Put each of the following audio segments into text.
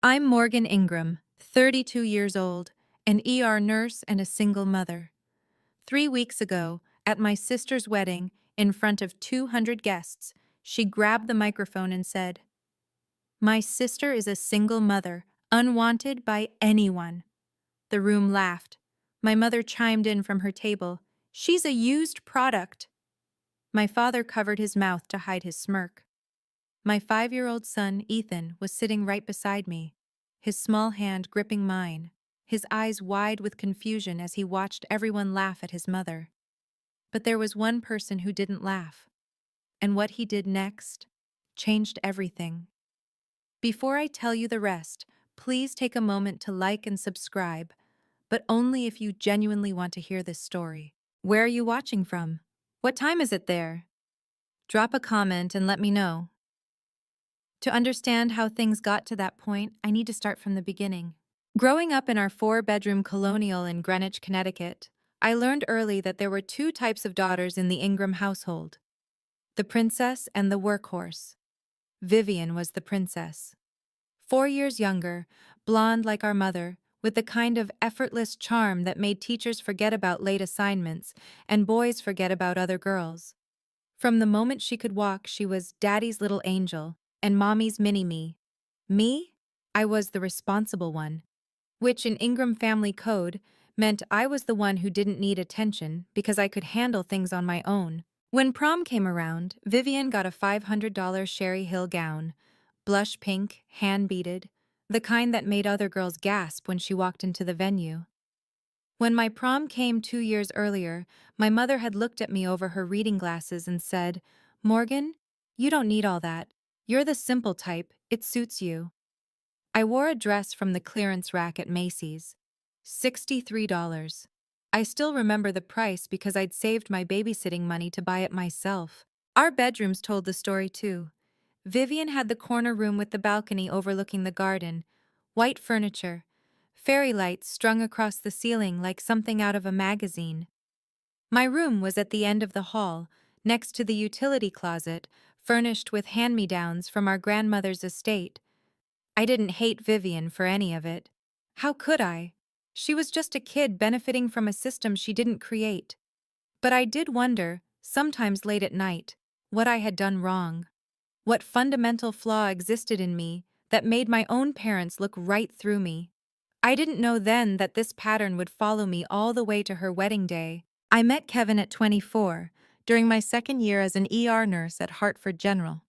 I'm Morgan Ingram, 32 years old, an ER nurse and a single mother. 3 weeks ago, at my sister's wedding, in front of 200 guests, she grabbed the microphone and said, "My sister is a single mother, unwanted by anyone." The room laughed. My mother chimed in from her table, "She's a used product." My father covered his mouth to hide his smirk. My 5-year-old son, Ethan, was sitting right beside me, his small hand gripping mine, his eyes wide with confusion as he watched everyone laugh at his mother. But there was one person who didn't laugh, and what he did next changed everything. Before I tell you the rest, please take a moment to like and subscribe, but only if you genuinely want to hear this story. Where are you watching from? What time is it there? Drop a comment and let me know. To understand how things got to that point, I need to start from the beginning. Growing up in our 4-bedroom colonial in Greenwich, Connecticut, I learned early that there were two types of daughters in the Ingram household: the princess and the workhorse. Vivian was the princess. 4 years younger, blonde like our mother, with the kind of effortless charm that made teachers forget about late assignments and boys forget about other girls. From the moment she could walk, she was Daddy's little angel and Mommy's mini-me. Me? I was the responsible one, which in Ingram family code meant I was the one who didn't need attention because I could handle things on my own. When prom came around, Vivian got a $500 Sherry Hill gown, blush pink, hand-beaded, the kind that made other girls gasp when she walked into the venue. When my prom came 2 years earlier, my mother had looked at me over her reading glasses and said, "Morgan, you don't need all that. You're the simple type, it suits you." I wore a dress from the clearance rack at Macy's. $63. I still remember the price because I'd saved my babysitting money to buy it myself. Our bedrooms told the story too. Vivian had the corner room with the balcony overlooking the garden, white furniture, fairy lights strung across the ceiling like something out of a magazine. My room was at the end of the hall, next to the utility closet, furnished with hand-me-downs from our grandmother's estate. I didn't hate Vivian for any of it. How could I? She was just a kid benefiting from a system she didn't create. But I did wonder, sometimes late at night, what I had done wrong. What fundamental flaw existed in me that made my own parents look right through me. I didn't know then that this pattern would follow me all the way to her wedding day. I met Kevin at 24, during my second year as an ER nurse at Hartford General.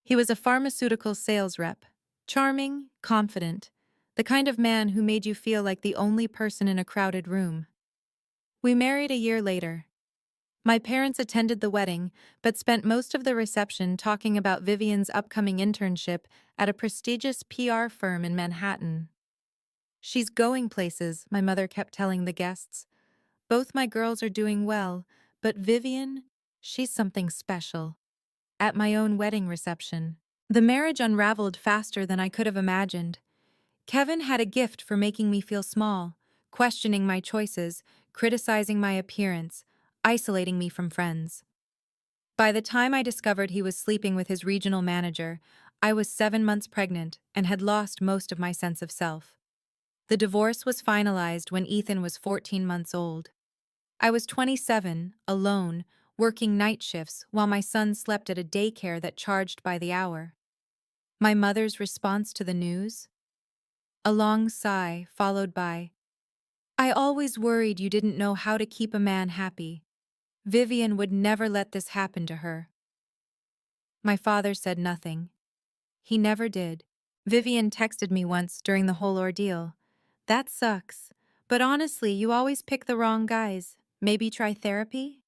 He was a pharmaceutical sales rep, charming, confident, the kind of man who made you feel like the only person in a crowded room. We married a year later. My parents attended the wedding, but spent most of the reception talking about Vivian's upcoming internship at a prestigious PR firm in Manhattan. "She's going places," my mother kept telling the guests. "Both my girls are doing well, but Vivian, she's something special." At my own wedding reception, the marriage unraveled faster than I could have imagined. Kevin had a gift for making me feel small, questioning my choices, criticizing my appearance, isolating me from friends. By the time I discovered he was sleeping with his regional manager, I was 7 months pregnant and had lost most of my sense of self. The divorce was finalized when Ethan was 14 months old. I was 27, alone, working night shifts while my son slept at a daycare that charged by the hour. My mother's response to the news? A long sigh, followed by, "I always worried you didn't know how to keep a man happy. Vivian would never let this happen to her." My father said nothing. He never did. Vivian texted me once during the whole ordeal. "That sucks. But honestly, you always pick the wrong guys. Maybe try therapy?"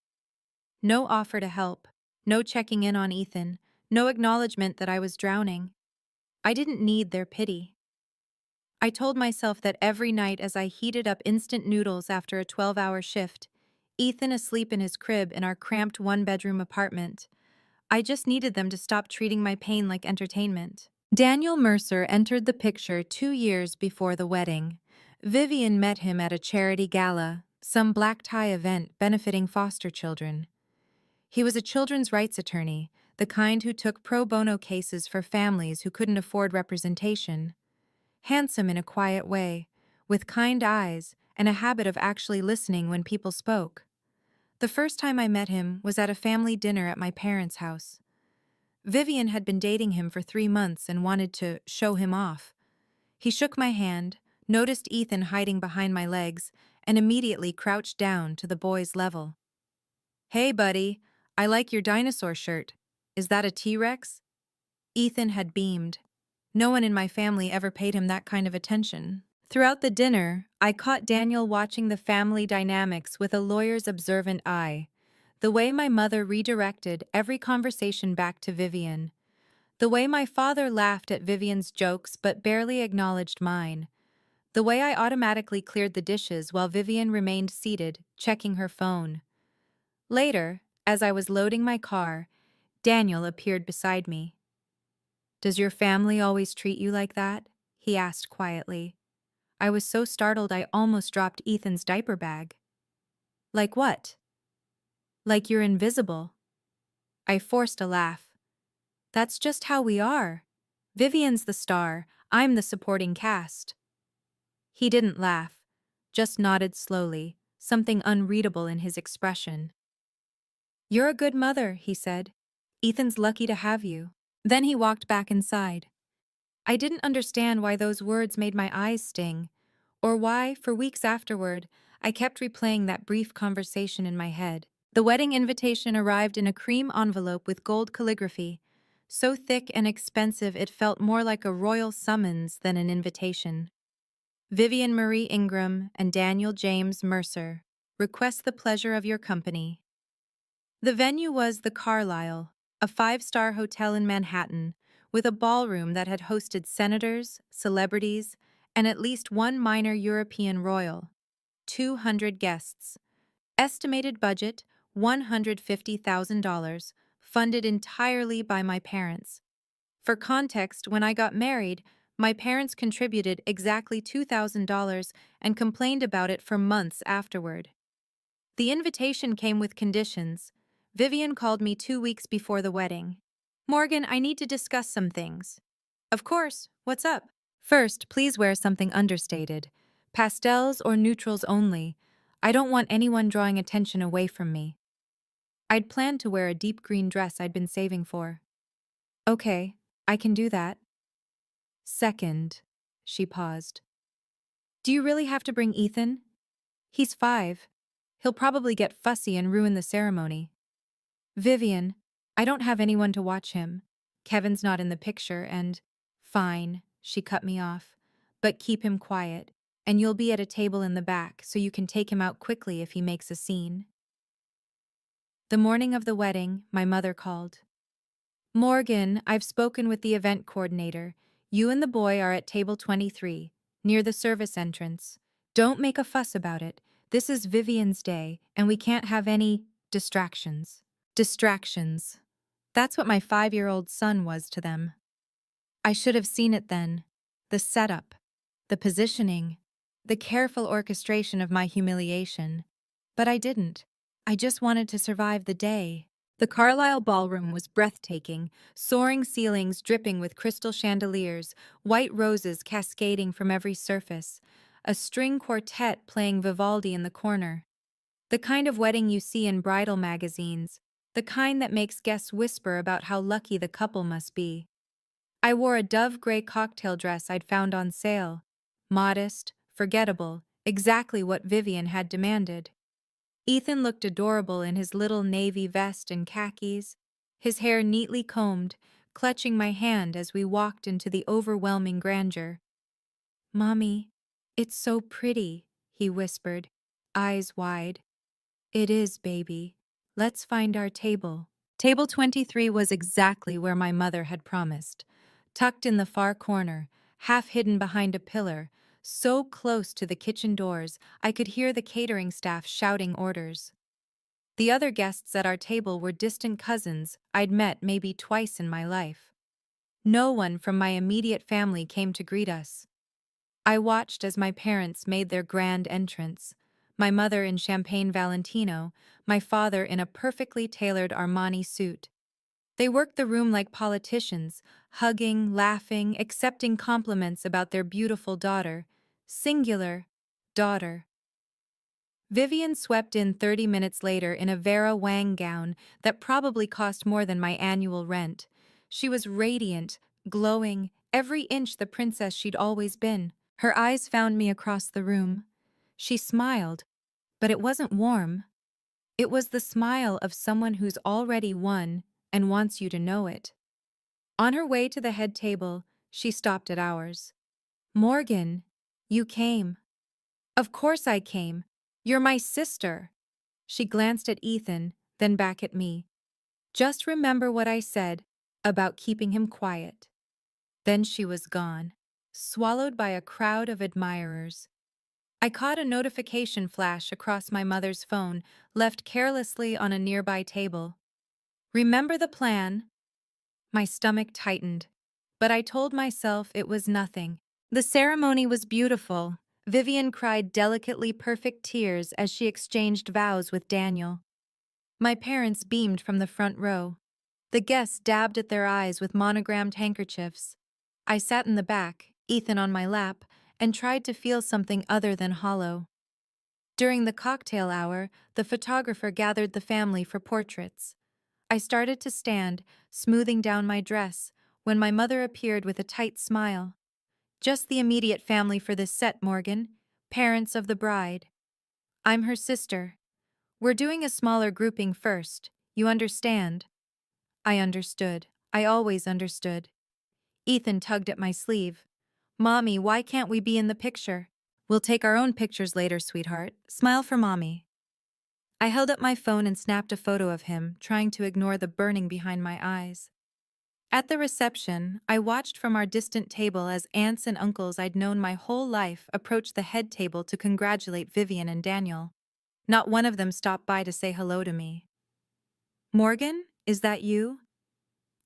No offer to help, no checking in on Ethan, no acknowledgement that I was drowning. I didn't need their pity. I told myself that every night as I heated up instant noodles after a 12-hour shift, Ethan asleep in his crib in our cramped one-bedroom apartment, I just needed them to stop treating my pain like entertainment. Daniel Mercer entered the picture 2 years before the wedding. Vivian met him at a charity gala, some black tie event benefiting foster children. He was a children's rights attorney, the kind who took pro bono cases for families who couldn't afford representation. handsome in a quiet way, with kind eyes and a habit of actually listening when people spoke. The first time I met him was at a family dinner at my parents' house. Vivian had been dating him for 3 months and wanted to show him off. He shook my hand, noticed Ethan hiding behind my legs, and immediately crouched down to the boy's level. "Hey, buddy, I like your dinosaur shirt. Is that a T-Rex?" Ethan had beamed. No one in my family ever paid him that kind of attention. Throughout the dinner, I caught Daniel watching the family dynamics with a lawyer's observant eye. The way my mother redirected every conversation back to Vivian. The way my father laughed at Vivian's jokes but barely acknowledged mine. The way I automatically cleared the dishes while Vivian remained seated, checking her phone. Later, as I was loading my car, Daniel appeared beside me. "Does your family always treat you like that?" he asked quietly. I was so startled I almost dropped Ethan's diaper bag. "Like what?" "Like you're invisible." I forced a laugh. "That's just how we are. Vivian's the star, I'm the supporting cast." He didn't laugh, just nodded slowly, something unreadable in his expression. "You're a good mother," he said. "Ethan's lucky to have you." Then he walked back inside. I didn't understand why those words made my eyes sting, or why, for weeks afterward, I kept replaying that brief conversation in my head. The wedding invitation arrived in a cream envelope with gold calligraphy, so thick and expensive it felt more like a royal summons than an invitation. "Vivian Marie Ingram and Daniel James Mercer request the pleasure of your company." The venue was the Carlyle, a five-star hotel in Manhattan, with a ballroom that had hosted senators, celebrities, and at least one minor European royal. 200 guests. Estimated budget, $150,000, funded entirely by my parents. For context, when I got married, my parents contributed exactly $2,000 and complained about it for months afterward. The invitation came with conditions. Vivian called me 2 weeks before the wedding. "Morgan, I need to discuss some things." "Of course, what's up?" "First, please wear something understated. Pastels or neutrals only. I don't want anyone drawing attention away from me." I'd planned to wear a deep green dress I'd been saving for. "Okay, I can do that." "Second," she paused. "Do you really have to bring Ethan? He's 5. He'll probably get fussy and ruin the ceremony." "Vivian, I don't have anyone to watch him. Kevin's not in the picture and—" "Fine," she cut me off. "But keep him quiet, and you'll be at a table in the back so you can take him out quickly if he makes a scene." The morning of the wedding, my mother called. "Morgan, I've spoken with the event coordinator. You and the boy are at table 23, near the service entrance. Don't make a fuss about it. This is Vivian's day, and we can't have any distractions." Distractions. That's what my 5-year-old son was to them. I should have seen it then. The setup, the positioning, the careful orchestration of my humiliation. But I didn't. I just wanted to survive the day. The Carlisle ballroom was breathtaking, soaring ceilings dripping with crystal chandeliers, white roses cascading from every surface, a string quartet playing Vivaldi in the corner. The kind of wedding you see in bridal magazines, the kind that makes guests whisper about how lucky the couple must be. I wore a dove gray cocktail dress I'd found on sale. Modest, forgettable, exactly what Vivian had demanded. Ethan looked adorable in his little navy vest and khakis, his hair neatly combed, clutching my hand as we walked into the overwhelming grandeur. "Mommy, it's so pretty," he whispered, eyes wide. "It is, baby. Let's find our table." Table 23 was exactly where my mother had promised, tucked in the far corner, half hidden behind a pillar, so close to the kitchen doors I could hear the catering staff shouting orders. The other guests at our table were distant cousins I'd met maybe twice in my life. No one from my immediate family came to greet us. I watched as my parents made their grand entrance, my mother in champagne Valentino, my father in a perfectly tailored Armani suit. They worked the room like politicians, hugging, laughing, accepting compliments about their beautiful daughter. Singular, daughter. Vivian swept in 30 minutes later in a Vera Wang gown that probably cost more than my annual rent. She was radiant, glowing, every inch the princess she'd always been. Her eyes found me across the room. She smiled, but it wasn't warm. It was the smile of someone who's already won and wants you to know it. On her way to the head table, she stopped at ours. "Morgan, you came." "Of course I came. You're my sister." She glanced at Ethan, then back at me. "Just remember what I said about keeping him quiet." Then she was gone, swallowed by a crowd of admirers. I caught a notification flash across my mother's phone, left carelessly on a nearby table. "Remember the plan?" My stomach tightened, but I told myself it was nothing. The ceremony was beautiful. Vivian cried delicately perfect tears as she exchanged vows with Daniel. My parents beamed from the front row. The guests dabbed at their eyes with monogrammed handkerchiefs. I sat in the back, Ethan on my lap, and tried to feel something other than hollow. During the cocktail hour, the photographer gathered the family for portraits. I started to stand, smoothing down my dress, when my mother appeared with a tight smile. "Just the immediate family for this set, Morgan. Parents of the bride." "I'm her sister. We're doing a smaller grouping first. You understand?" I understood. I always understood. Ethan tugged at my sleeve. "Mommy, why can't we be in the picture?" "We'll take our own pictures later, sweetheart. Smile for Mommy." I held up my phone and snapped a photo of him, trying to ignore the burning behind my eyes. At the reception, I watched from our distant table as aunts and uncles I'd known my whole life approached the head table to congratulate Vivian and Daniel. Not one of them stopped by to say hello to me. "Morgan, is that you?"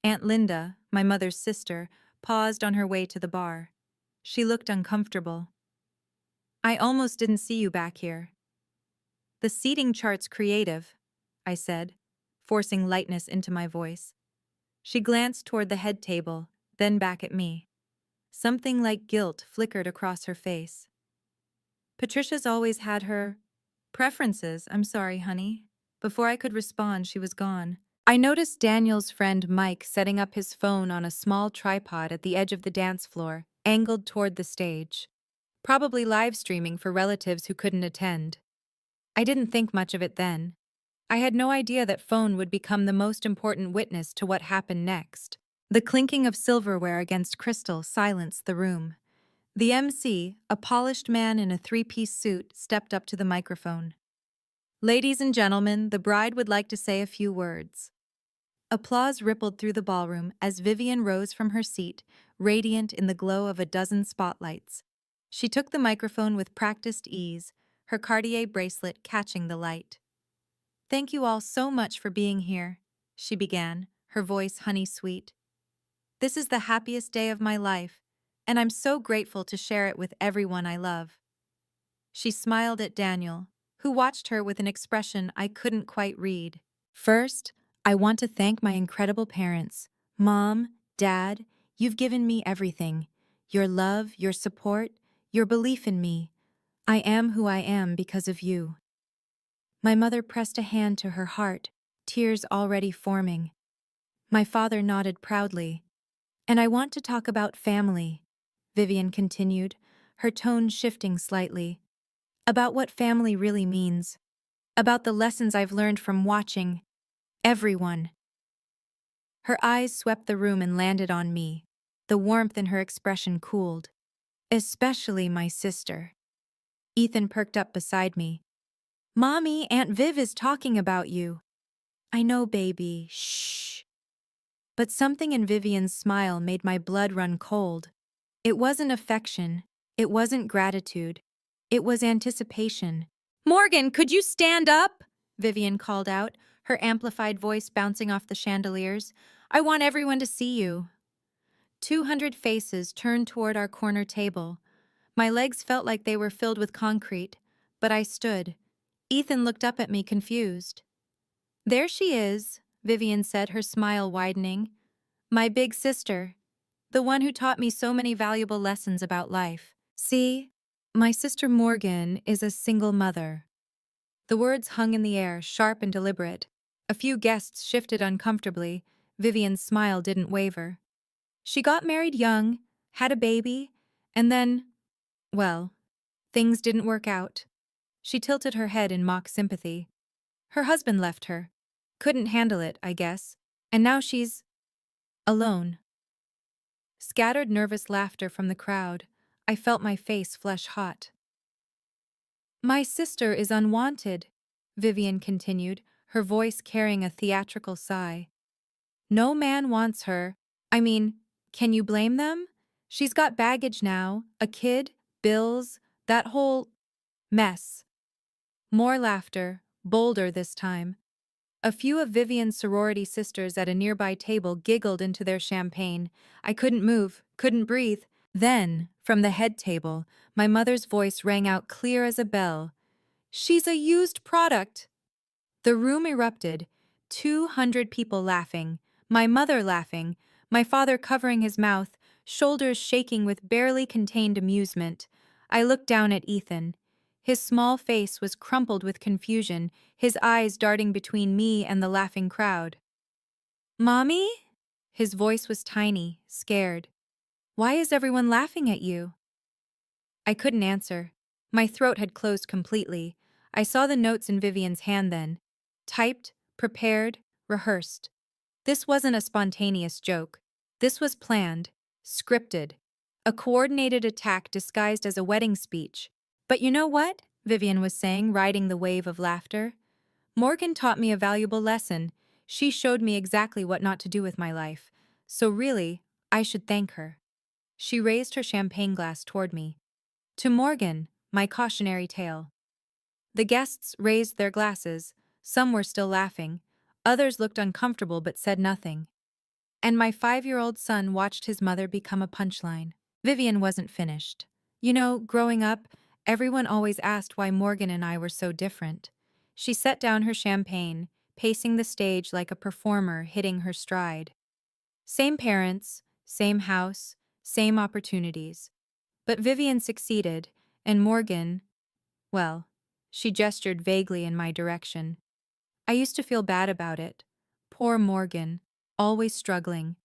Aunt Linda, my mother's sister, paused on her way to the bar. She looked uncomfortable. "I almost didn't see you back here." "The seating chart's creative," I said, forcing lightness into my voice. She glanced toward the head table, then back at me. Something like guilt flickered across her face. "Patricia's always had her preferences, I'm sorry, honey." Before I could respond, she was gone. I noticed Daniel's friend Mike setting up his phone on a small tripod at the edge of the dance floor, angled toward the stage. Probably live streaming for relatives who couldn't attend. I didn't think much of it then. I had no idea that phone would become the most important witness to what happened next. The clinking of silverware against crystal silenced the room. The MC, a polished man in a three-piece suit, stepped up to the microphone. "Ladies and gentlemen, the bride would like to say a few words." Applause rippled through the ballroom as Vivian rose from her seat, radiant in the glow of a dozen spotlights. She took the microphone with practiced ease, her Cartier bracelet catching the light. "Thank you all so much for being here," she began, her voice honey-sweet. "This is the happiest day of my life, and I'm so grateful to share it with everyone I love." She smiled at Daniel, who watched her with an expression I couldn't quite read. "First, I want to thank my incredible parents. Mom, Dad, you've given me everything. Your love, your support, your belief in me. I am who I am because of you." My mother pressed a hand to her heart, tears already forming. My father nodded proudly. "And I want to talk about family," Vivian continued, her tone shifting slightly. "About what family really means. About the lessons I've learned from watching everyone." Her eyes swept the room and landed on me. The warmth in her expression cooled. "Especially my sister." Ethan perked up beside me. "Mommy, Aunt Viv is talking about you." "I know, baby. Shh." But something in Vivian's smile made my blood run cold. It wasn't affection. It wasn't gratitude. It was anticipation. "Morgan, could you stand up?" Vivian called out, her amplified voice bouncing off the chandeliers. "I want everyone to see you." 200 faces turned toward our corner table. My legs felt like they were filled with concrete, but I stood. Ethan looked up at me confused. "There she is," Vivian said, her smile widening. My big sister. The one who taught me so many valuable lessons about life. See, my sister Morgan is a single mother. The words hung in the air, sharp and deliberate. A few guests shifted uncomfortably. Vivian's smile didn't waver. She got married young, had a baby, and then, well, things didn't work out. She tilted her head in mock sympathy. Her husband left her. Couldn't handle it, I guess. And now she's alone. Scattered nervous laughter from the crowd. I felt my face flush hot. My sister is unwanted, Vivian continued, her voice carrying a theatrical sigh. No man wants her. I mean, can you blame them? She's got baggage now, a kid, bills, that whole mess. More laughter, bolder this time. A few of Vivian's sorority sisters at a nearby table giggled into their champagne. I couldn't move, couldn't breathe. Then, from the head table, my mother's voice rang out clear as a bell. She's a used product. The room erupted, 200 people laughing, my mother laughing, my father covering his mouth, shoulders shaking with barely contained amusement. I looked down at Ethan. His small face was crumpled with confusion, his eyes darting between me and the laughing crowd. Mommy? His voice was tiny, scared. Why is everyone laughing at you? I couldn't answer. My throat had closed completely. I saw the notes in Vivian's hand then. Typed, prepared, rehearsed. This wasn't a spontaneous joke. This was planned, scripted. A coordinated attack disguised as a wedding speech. But you know what? Vivian was saying, riding the wave of laughter. Morgan taught me a valuable lesson. She showed me exactly what not to do with my life. So really, I should thank her. She raised her champagne glass toward me. To Morgan, my cautionary tale. The guests raised their glasses. Some were still laughing. Others looked uncomfortable but said nothing. And my 5-year-old son watched his mother become a punchline. Vivian wasn't finished. You know, growing up, everyone always asked why Morgan and I were so different. She set down her champagne, pacing the stage like a performer hitting her stride. Same parents, same house, same opportunities. But Vivian succeeded, and Morgan, well, she gestured vaguely in my direction. I used to feel bad about it. Poor Morgan, always struggling.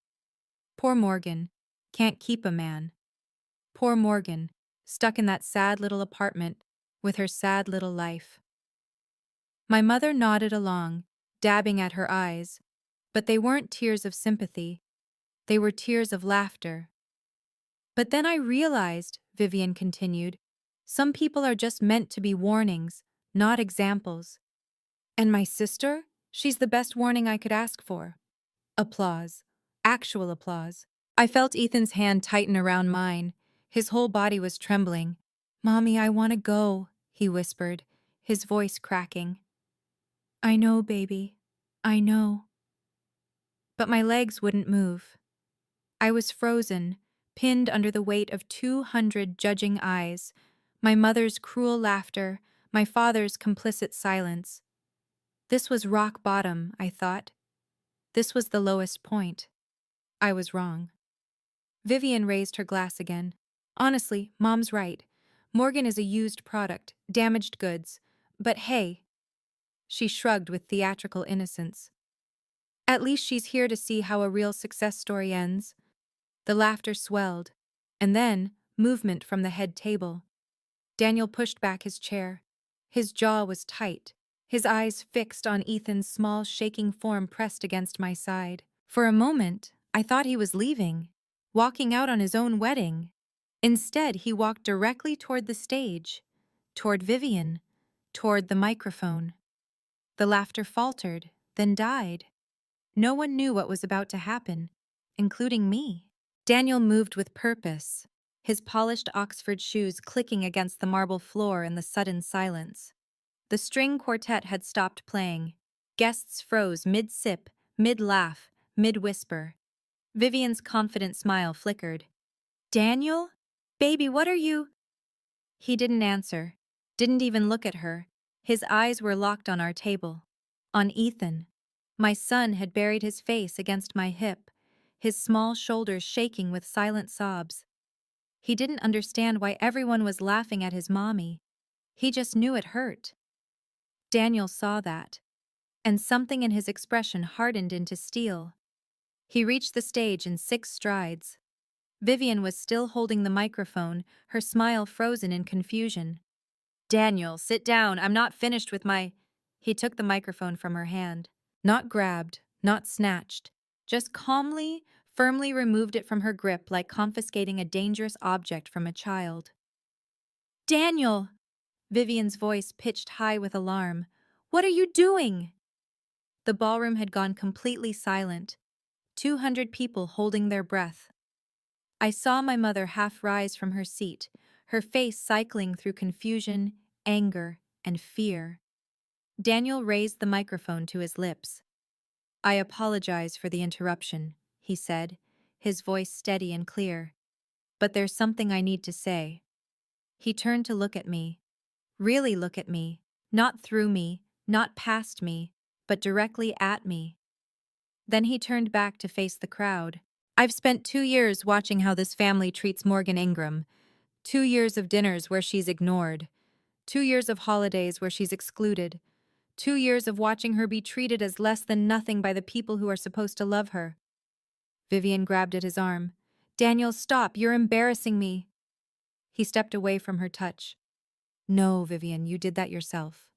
Poor Morgan, can't keep a man. Poor Morgan, stuck in that sad little apartment with her sad little life. My mother nodded along, dabbing at her eyes, but they weren't tears of sympathy. They were tears of laughter. But then I realized, Vivian continued, some people are just meant to be warnings, not examples. And my sister? She's the best warning I could ask for. Applause. Actual applause. I felt Ethan's hand tighten around mine. His whole body was trembling. Mommy, I want to go, he whispered, his voice cracking. I know, baby. I know. But my legs wouldn't move. I was frozen, pinned under the weight of 200 judging eyes, my mother's cruel laughter, my father's complicit silence. This was rock bottom, I thought. This was the lowest point. I was wrong. Vivian raised her glass again. Honestly, Mom's right. Morgan is a used product, damaged goods. But hey, she shrugged with theatrical innocence. At least she's here to see how a real success story ends. The laughter swelled, and then movement from the head table. Daniel pushed back his chair. His jaw was tight, his eyes fixed on Ethan's small, shaking form pressed against my side. For a moment, I thought he was leaving, walking out on his own wedding. Instead, he walked directly toward the stage, toward Vivian, toward the microphone. The laughter faltered, then died. No one knew what was about to happen, including me. Daniel moved with purpose, his polished Oxford shoes clicking against the marble floor in the sudden silence. The string quartet had stopped playing. Guests froze mid-sip, mid-laugh, mid-whisper. Vivian's confident smile flickered. Daniel? Baby, what are you? He didn't answer, didn't even look at her. His eyes were locked on our table. On Ethan. My son had buried his face against my hip, his small shoulders shaking with silent sobs. He didn't understand why everyone was laughing at his mommy. He just knew it hurt. Daniel saw that, and something in his expression hardened into steel. He reached the stage in 6 strides. Vivian was still holding the microphone, her smile frozen in confusion. "Daniel, sit down, I'm not finished with my—" He took the microphone from her hand. Not grabbed, not snatched, just calmly, firmly removed it from her grip like confiscating a dangerous object from a child. "Daniel!" Vivian's voice pitched high with alarm. "What are you doing?" The ballroom had gone completely silent, 200 people holding their breath. I saw my mother half rise from her seat, her face cycling through confusion, anger, and fear. Daniel raised the microphone to his lips. "I apologize for the interruption," he said, his voice steady and clear. "But there's something I need to say." He turned to look at me. Really look at me. Not through me, not past me, but directly at me. Then he turned back to face the crowd. "I've spent 2 years watching how this family treats Morgan Ingram. 2 years of dinners where she's ignored. 2 years of holidays where she's excluded. 2 years of watching her be treated as less than nothing by the people who are supposed to love her." Vivian grabbed at his arm. "Daniel, stop, you're embarrassing me." He stepped away from her touch. "No, Vivian, you did that yourself."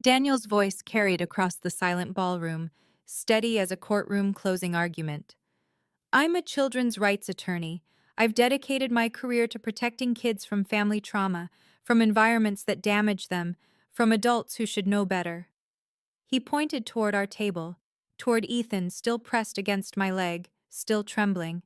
Daniel's voice carried across the silent ballroom, steady as a courtroom closing argument. "I'm a children's rights attorney. I've dedicated my career to protecting kids from family trauma, from environments that damage them, from adults who should know better." He pointed toward our table, toward Ethan still pressed against my leg, still trembling.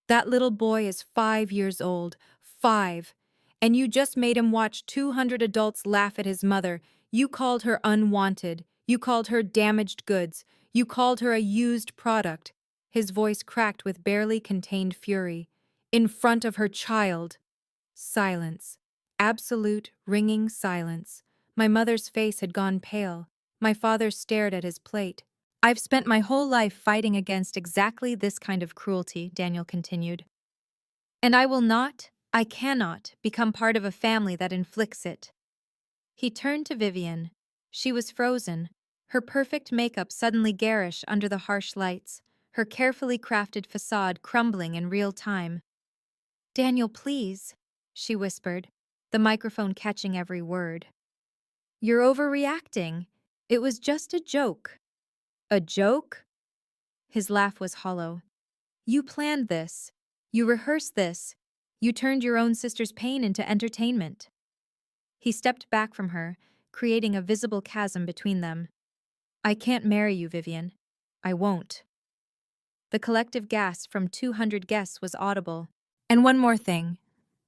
"That little boy is 5 years old. 5. And you just made him watch 200 adults laugh at his mother. You called her unwanted. You called her damaged goods. You called her a used product." His voice cracked with barely contained fury. "In front of her child." Silence. Absolute, ringing silence. My mother's face had gone pale. My father stared at his plate. "I've spent my whole life fighting against exactly this kind of cruelty," Daniel continued. "And I cannot, become part of a family that inflicts it." He turned to Vivian. She was frozen, her perfect makeup suddenly garish under the harsh lights, her carefully crafted facade crumbling in real time. "Daniel, please," she whispered, the microphone catching every word. "You're overreacting. It was just a joke." "A joke?" His laugh was hollow. "You planned this. You rehearsed this. You turned your own sister's pain into entertainment." He stepped back from her, creating a visible chasm between them. "I can't marry you, Vivian. I won't." The collective gasp from 200 guests was audible. "And one more thing."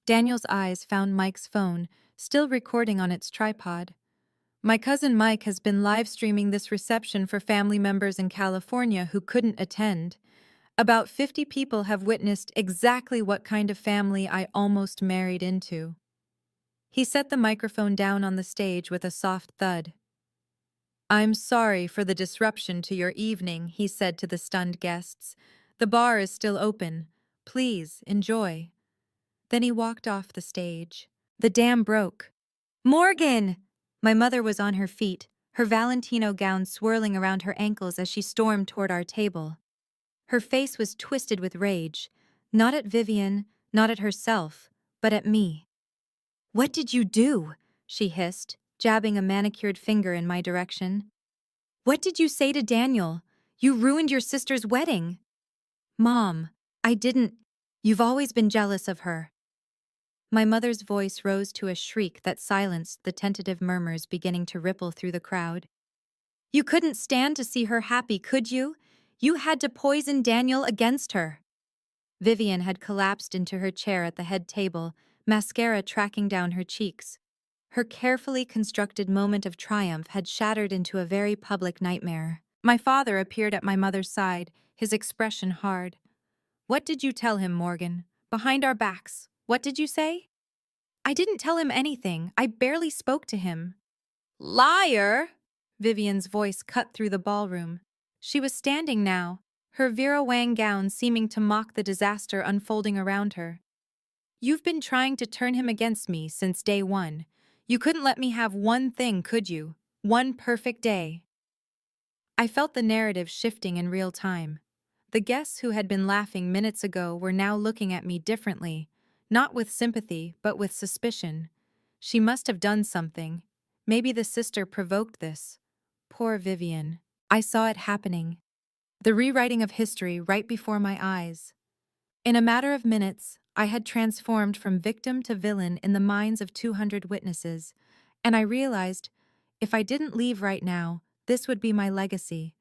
Daniel's eyes found Mike's phone, still recording on its tripod. "My cousin Mike has been live streaming this reception for family members in California who couldn't attend. About 50 people have witnessed exactly what kind of family I almost married into." He set the microphone down on the stage with a soft thud. "I'm sorry for the disruption to your evening," he said to the stunned guests. "The bar is still open. Please, enjoy." Then he walked off the stage. The dam broke. "Morgan!" My mother was on her feet, her Valentino gown swirling around her ankles as she stormed toward our table. Her face was twisted with rage, not at Vivian, not at herself, but at me. "What did you do?" she hissed, jabbing a manicured finger in my direction. "What did you say to Daniel? You ruined your sister's wedding." "Mom, I didn't. You've always been jealous of her." My mother's voice rose to a shriek that silenced the tentative murmurs beginning to ripple through the crowd. "You couldn't stand to see her happy, could you? You had to poison Daniel against her." Vivian had collapsed into her chair at the head table, mascara tracking down her cheeks. Her carefully constructed moment of triumph had shattered into a very public nightmare. My father appeared at my mother's side, his expression hard. "What did you tell him, Morgan? Behind our backs. What did you say?" "I didn't tell him anything. I barely spoke to him." "Liar!" Vivian's voice cut through the ballroom. She was standing now, her Vera Wang gown seeming to mock the disaster unfolding around her. You've been trying to turn him against me since day one. You couldn't let me have one thing, could you? One perfect day. I felt the narrative shifting in real time. The guests who had been laughing minutes ago were now looking at me differently, not with sympathy, but with suspicion. She must have done something. Maybe the sister provoked this. Poor Vivian. I saw it happening. The rewriting of history right before my eyes. In a matter of minutes, I had transformed from victim to villain in the minds of 200 witnesses, and I realized, if I didn't leave right now, this would be my legacy.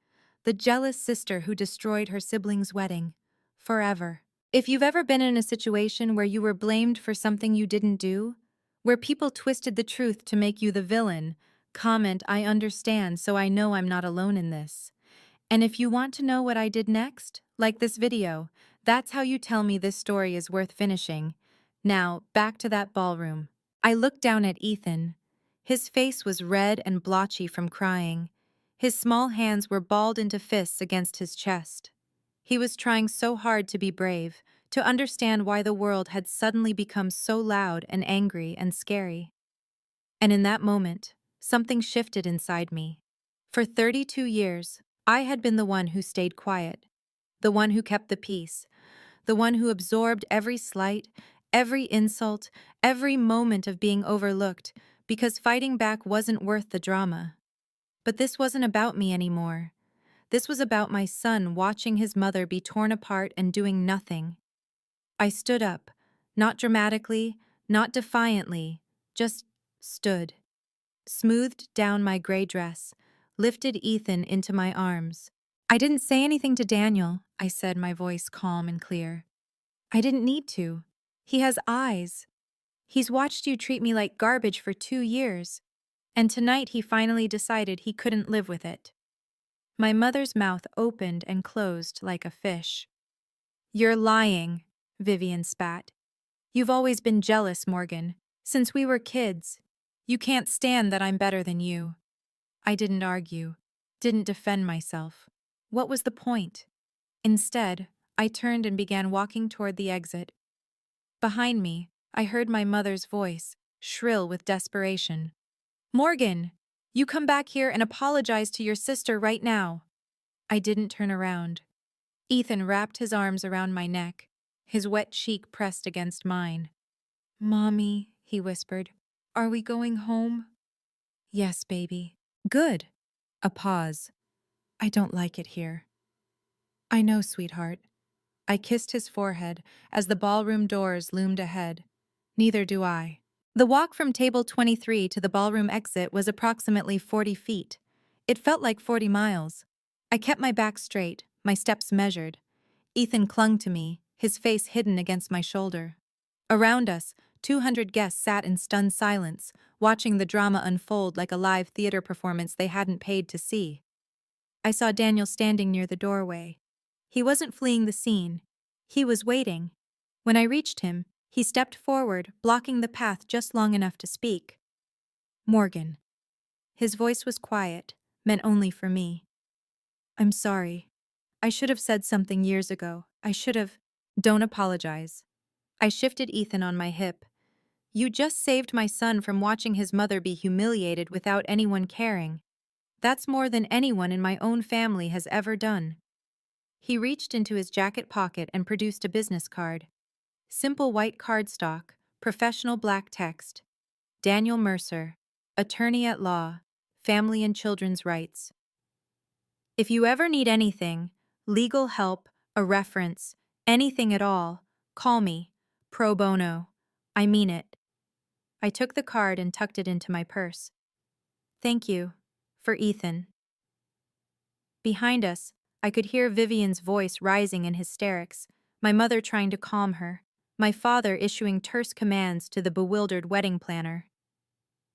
The jealous sister who destroyed her sibling's wedding. Forever. If you've ever been in a situation where you were blamed for something you didn't do, where people twisted the truth to make you the villain, comment "I understand, so I know I'm not alone in this." And if you want to know what I did next, like this video, that's how you tell me this story is worth finishing. Now, back to that ballroom. I looked down at Ethan. His face was red and blotchy from crying. His small hands were balled into fists against his chest. He was trying so hard to be brave, to understand why the world had suddenly become so loud and angry and scary. And in that moment, something shifted inside me. For 32 years, I had been the one who stayed quiet, the one who kept the peace, the one who absorbed every slight, every insult, every moment of being overlooked, because fighting back wasn't worth the drama. But this wasn't about me anymore. This was about my son watching his mother be torn apart and doing nothing. I stood up, not dramatically, not defiantly, just stood. Smoothed down my gray dress, lifted Ethan into my arms. I didn't say anything to Daniel, I said, my voice calm and clear. I didn't need to. He has eyes. He's watched you treat me like garbage for 2 years, and tonight he finally decided he couldn't live with it. My mother's mouth opened and closed like a fish. You're lying, Vivian spat. You've always been jealous, Morgan. Since we were kids. You can't stand that I'm better than you. I didn't argue, didn't defend myself. What was the point? Instead, I turned and began walking toward the exit. Behind me, I heard my mother's voice, shrill with desperation. Morgan! You come back here and apologize to your sister right now. I didn't turn around. Ethan wrapped his arms around my neck, his wet cheek pressed against mine. Mommy, he whispered, are we going home? Yes, baby. Good. A pause. I don't like it here. I know, sweetheart. I kissed his forehead as the ballroom doors loomed ahead. Neither do I. The walk from table 23 to the ballroom exit was approximately 40 feet. It felt like 40 miles. I kept my back straight, my steps measured. Ethan clung to me, his face hidden against my shoulder. Around us, 200 guests sat in stunned silence, watching the drama unfold like a live theater performance they hadn't paid to see. I saw Daniel standing near the doorway. He wasn't fleeing the scene. He was waiting. When I reached him, he stepped forward, blocking the path just long enough to speak. Morgan. His voice was quiet, meant only for me. I'm sorry. I should have said something years ago. I should have. Don't apologize. I shifted Ethan on my hip. You just saved my son from watching his mother be humiliated without anyone caring. That's more than anyone in my own family has ever done. He reached into his jacket pocket and produced a business card. Simple white cardstock, professional black text. Daniel Mercer, attorney at law, family and children's rights. If you ever need anything, legal help, a reference, anything at all, call me. Pro bono. I mean it. I took the card and tucked it into my purse. Thank you. For Ethan. Behind us, I could hear Vivian's voice rising in hysterics, my mother trying to calm her, my father issuing terse commands to the bewildered wedding planner.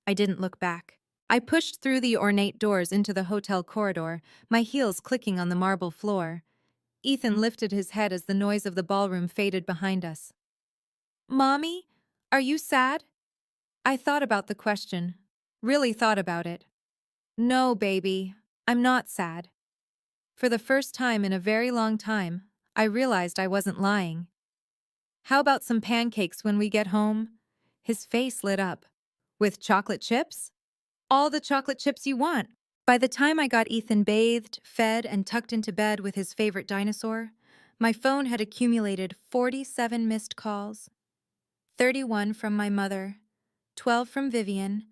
I didn't look back. I pushed through the ornate doors into the hotel corridor, my heels clicking on the marble floor. Ethan lifted his head as the noise of the ballroom faded behind us. Mommy, are you sad? I thought about the question. Really thought about it. No, baby, I'm not sad. For the first time in a very long time, I realized I wasn't lying. How about some pancakes when we get home? His face lit up. With chocolate chips? All the chocolate chips you want. By the time I got Ethan bathed, fed, and tucked into bed with his favorite dinosaur, my phone had accumulated 47 missed calls. 31 from my mother, 12 from Vivian,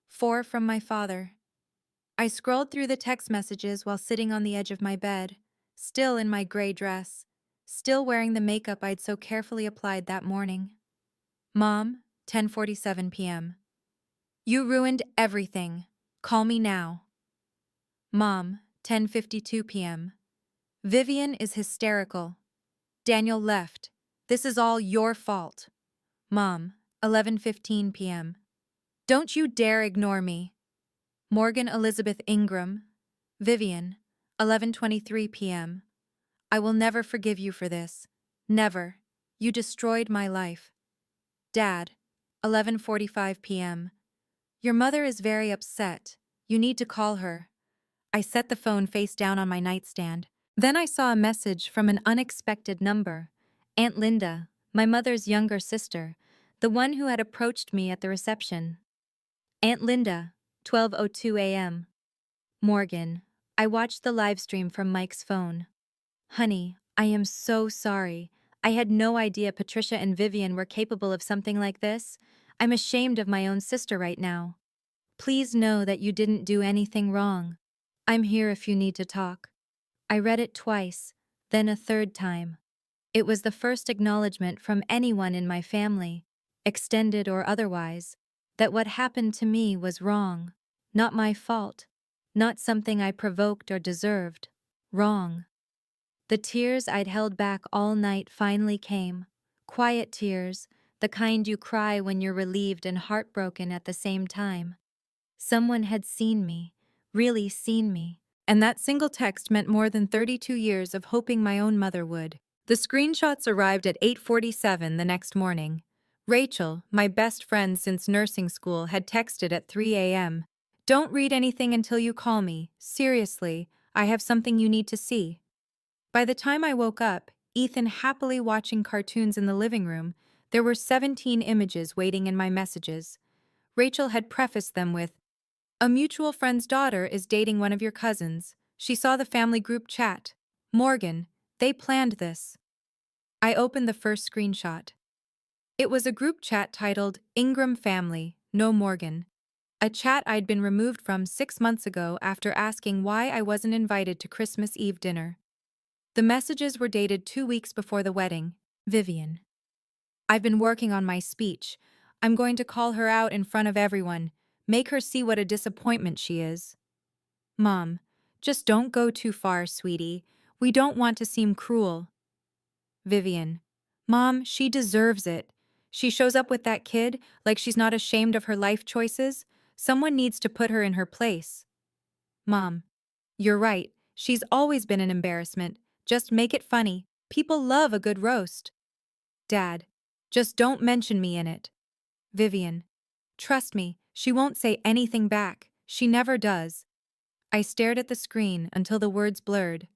4 from my father. I scrolled through the text messages while sitting on the edge of my bed, still in my gray dress, still wearing the makeup I'd so carefully applied that morning. Mom, 10:47 p.m. You ruined everything. Call me now. Mom, 10:52 p.m. Vivian is hysterical. Daniel left. This is all your fault. Mom, 11:15 p.m. Don't you dare ignore me. Morgan Elizabeth Ingram. Vivian, 11:23 p.m. I will never forgive you for this. Never. You destroyed my life. Dad, 11:45 p.m. Your mother is very upset. You need to call her. I set the phone face down on my nightstand. Then I saw a message from an unexpected number. Aunt Linda, my mother's younger sister, the one who had approached me at the reception. Aunt Linda, 12:02 a.m. Morgan, I watched the live stream from Mike's phone. Honey, I am so sorry. I had no idea Patricia and Vivian were capable of something like this. I'm ashamed of my own sister right now. Please know that you didn't do anything wrong. I'm here if you need to talk. I read it twice, then a third time. It was the first acknowledgement from anyone in my family, extended or otherwise, that what happened to me was wrong. Not my fault. Not something I provoked or deserved. Wrong. The tears I'd held back all night finally came. Quiet tears, the kind you cry when you're relieved and heartbroken at the same time. Someone had seen me, really seen me. And that single text meant more than 32 years of hoping my own mother would. The screenshots arrived at 8:47 the next morning. Rachel, my best friend since nursing school, had texted at 3 a.m. Don't read anything until you call me. Seriously, I have something you need to see. By the time I woke up, Ethan happily watching cartoons in the living room, there were 17 images waiting in my messages. Rachel had prefaced them with, a mutual friend's daughter is dating one of your cousins. She saw the family group chat. Morgan, they planned this. I opened the first screenshot. It was a group chat titled Ingram Family, No Morgan. A chat I'd been removed from 6 months ago after asking why I wasn't invited to Christmas Eve dinner. The messages were dated 2 weeks before the wedding. Vivian. I've been working on my speech. I'm going to call her out in front of everyone. Make her see what a disappointment she is. Mom, just don't go too far, sweetie. We don't want to seem cruel. Vivian. Mom, she deserves it. She shows up with that kid like she's not ashamed of her life choices. Someone needs to put her in her place. Mom. You're right. She's always been an embarrassment. Just make it funny. People love a good roast. Dad. Just don't mention me in it. Vivian. Trust me, she won't say anything back. She never does. I stared at the screen until the words blurred.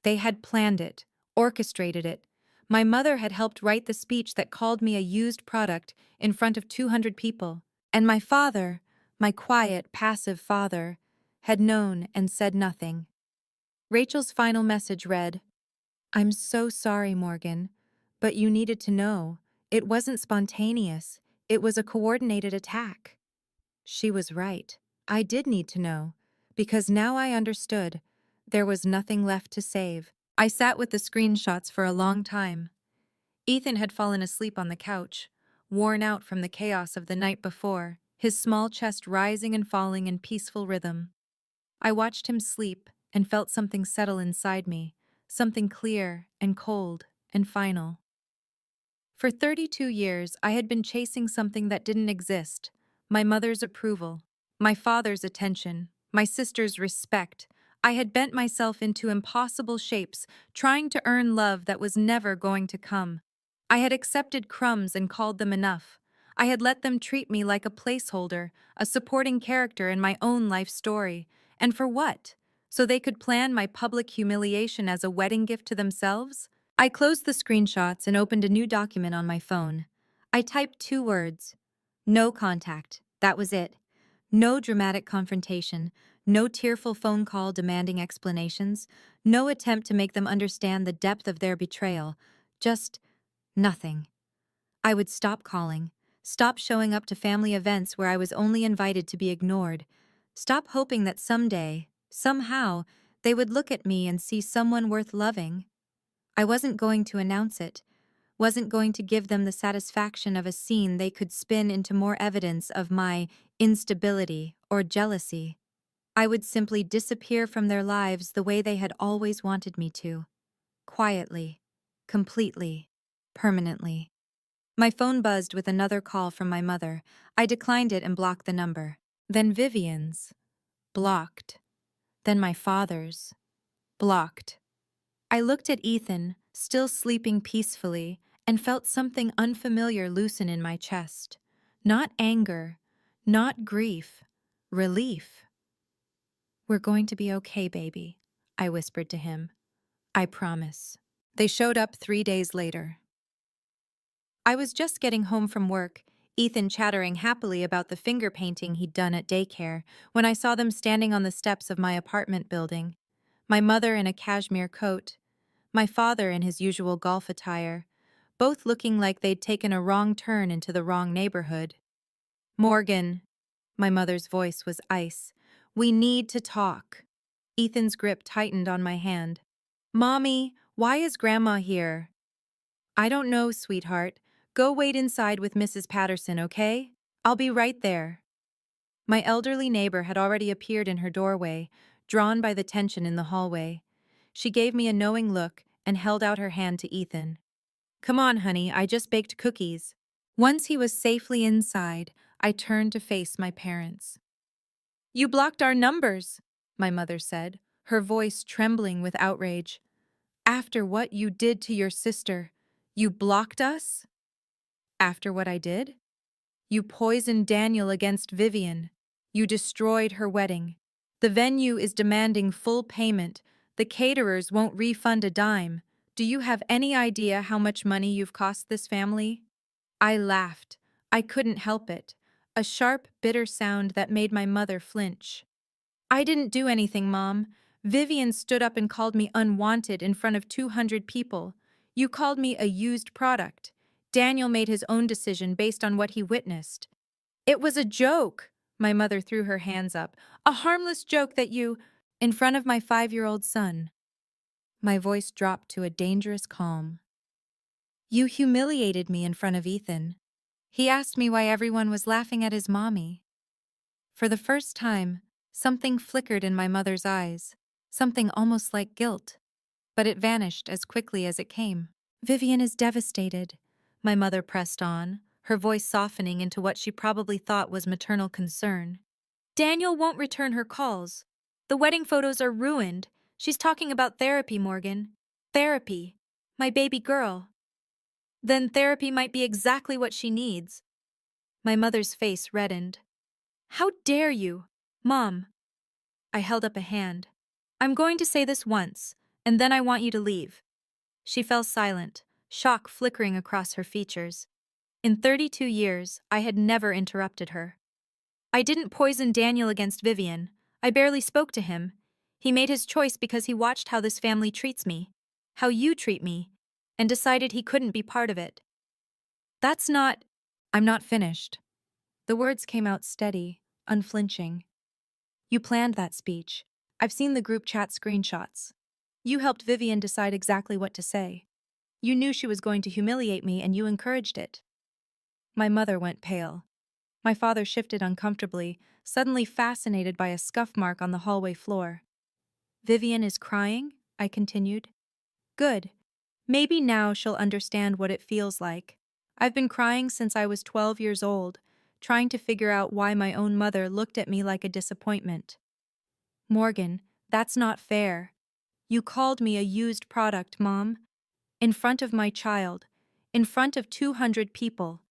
They had planned it, orchestrated it. My mother had helped write the speech that called me a used product in front of 200 people. And my father, my quiet, passive father, had known and said nothing. Rachel's final message read, I'm so sorry, Morgan, but you needed to know. It wasn't spontaneous. It was a coordinated attack. She was right. I did need to know, because now I understood. There was nothing left to save. I sat with the screenshots for a long time. Ethan had fallen asleep on the couch, worn out from the chaos of the night before, his small chest rising and falling in peaceful rhythm. I watched him sleep and felt something settle inside me, something clear and cold and final. For 32 years, I had been chasing something that didn't exist. My mother's approval, my father's attention, my sister's respect. I had bent myself into impossible shapes, trying to earn love that was never going to come. I had accepted crumbs and called them enough. I had let them treat me like a placeholder, a supporting character in my own life story. And for what? so they could plan my public humiliation as a wedding gift to themselves? I closed the screenshots and opened a new document on my phone. I typed 2 words. No contact. That was it. No dramatic confrontation. No tearful phone call demanding explanations. No attempt to make them understand the depth of their betrayal. Just nothing. I would stop calling. Stop showing up to family events where I was only invited to be ignored. Stop hoping that someday, somehow, they would look at me and see someone worth loving. I wasn't going to announce it, wasn't going to give them the satisfaction of a scene they could spin into more evidence of my instability or jealousy. I would simply disappear from their lives the way they had always wanted me to. Quietly, completely, permanently. My phone buzzed with another call from my mother. I declined it and blocked the number. Then Vivian's. Blocked. Then my father's. Blocked. I looked at Ethan, still sleeping peacefully, and felt something unfamiliar loosen in my chest. Not anger, not grief, relief. "We're going to be okay, baby," I whispered to him. "I promise." They showed up 3 days later. I was just getting home from work, Ethan chattering happily about the finger painting he'd done at daycare, when I saw them standing on the steps of my apartment building. My mother in a cashmere coat, my father in his usual golf attire, both looking like they'd taken a wrong turn into the wrong neighborhood. "Morgan," my mother's voice was ice, "we need to talk." Ethan's grip tightened on my hand. "Mommy, why is Grandma here?" "I don't know, sweetheart. Go wait inside with Mrs. Patterson, okay? I'll be right there." My elderly neighbor had already appeared in her doorway, drawn by the tension in the hallway. She gave me a knowing look and held out her hand to Ethan. "Come on, honey, I just baked cookies." Once he was safely inside, I turned to face my parents. "You blocked our numbers," my mother said, her voice trembling with outrage. "After what you did to your sister, you blocked us?" "After what I did?" "You poisoned Daniel against Vivian. You destroyed her wedding. The venue is demanding full payment. The caterers won't refund a dime. Do you have any idea how much money you've cost this family?" I laughed. I couldn't help it. A sharp, bitter sound that made my mother flinch. "I didn't do anything, Mom. Vivian stood up and called me unwanted in front of 200 people. You called me a used product. Daniel made his own decision based on what he witnessed." "It was a joke," my mother threw her hands up. "A harmless joke that you—" "In front of my 5-year-old son." My voice dropped to a dangerous calm. "You humiliated me in front of Ethan. He asked me why everyone was laughing at his mommy." For the first time, something flickered in my mother's eyes, something almost like guilt, but it vanished as quickly as it came. "Vivian is devastated," my mother pressed on, her voice softening into what she probably thought was maternal concern. "Daniel won't return her calls. The wedding photos are ruined. She's talking about therapy, Morgan. Therapy. My baby girl. Then therapy might be exactly what she needs." My mother's face reddened. "How dare you? Mom." I held up a hand. "I'm going to say this once, and then I want you to leave." She fell silent, shock flickering across her features. In 32 years, I had never interrupted her. "I didn't poison Daniel against Vivian. I barely spoke to him. He made his choice because he watched how this family treats me, how you treat me, and decided he couldn't be part of it. That's not—" "I'm not finished." The words came out steady, unflinching. "You planned that speech. I've seen the group chat screenshots. You helped Vivian decide exactly what to say. You knew she was going to humiliate me and you encouraged it." My mother went pale. My father shifted uncomfortably, suddenly fascinated by a scuff mark on the hallway floor. "Vivian is crying?" I continued. "Good. Maybe now she'll understand what it feels like. I've been crying since I was 12 years old, trying to figure out why my own mother looked at me like a disappointment." "Morgan, that's not fair. You called me a used product, Mom. In front of my child. In front of 200 people.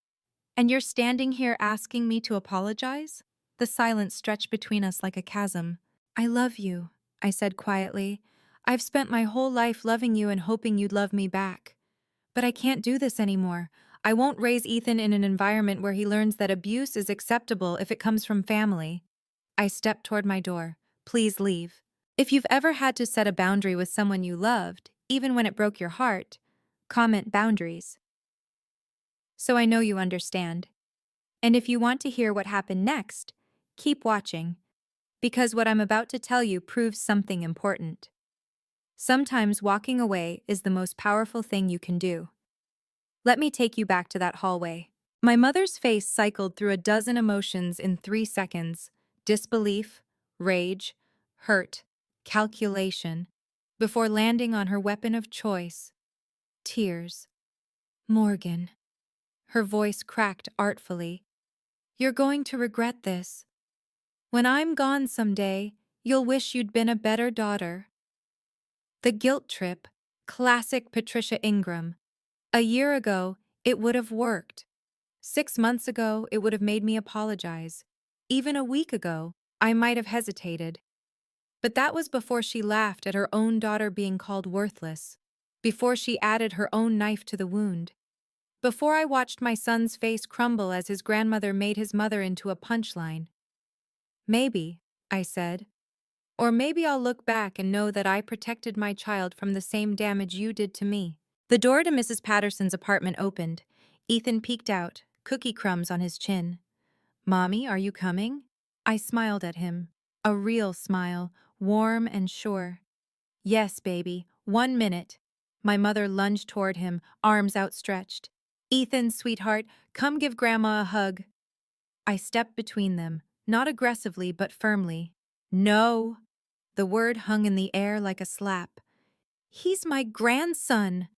And you're standing here asking me to apologize?" The silence stretched between us like a chasm. "I love you," I said quietly. "I've spent my whole life loving you and hoping you'd love me back. But I can't do this anymore. I won't raise Ethan in an environment where he learns that abuse is acceptable if it comes from family." I stepped toward my door. "Please leave. If you've ever had to set a boundary with someone you loved, even when it broke your heart, comment boundaries. So I know you understand. And if you want to hear what happened next, keep watching, because what I'm about to tell you proves something important. Sometimes walking away is the most powerful thing you can do. Let me take you back to that hallway." My mother's face cycled through a dozen emotions in 3 seconds: disbelief, rage, hurt, calculation, before landing on her weapon of choice: tears. "Morgan." Her voice cracked artfully. "You're going to regret this. When I'm gone someday, you'll wish you'd been a better daughter." The guilt trip, classic Patricia Ingram. A year ago, it would have worked. 6 months ago, it would have made me apologize. Even a week ago, I might have hesitated. But that was before she laughed at her own daughter being called worthless, before she added her own knife to the wound, before I watched my son's face crumble as his grandmother made his mother into a punchline. "Maybe," I said. "Or maybe I'll look back and know that I protected my child from the same damage you did to me." The door to Mrs. Patterson's apartment opened. Ethan peeked out, cookie crumbs on his chin. "Mommy, are you coming?" I smiled at him. A real smile, warm and sure. "Yes, baby, 1 minute." My mother lunged toward him, arms outstretched. "Ethan, sweetheart, come give Grandma a hug." I stepped between them, not aggressively but firmly. "No." The word hung in the air like a slap. "He's my grandson.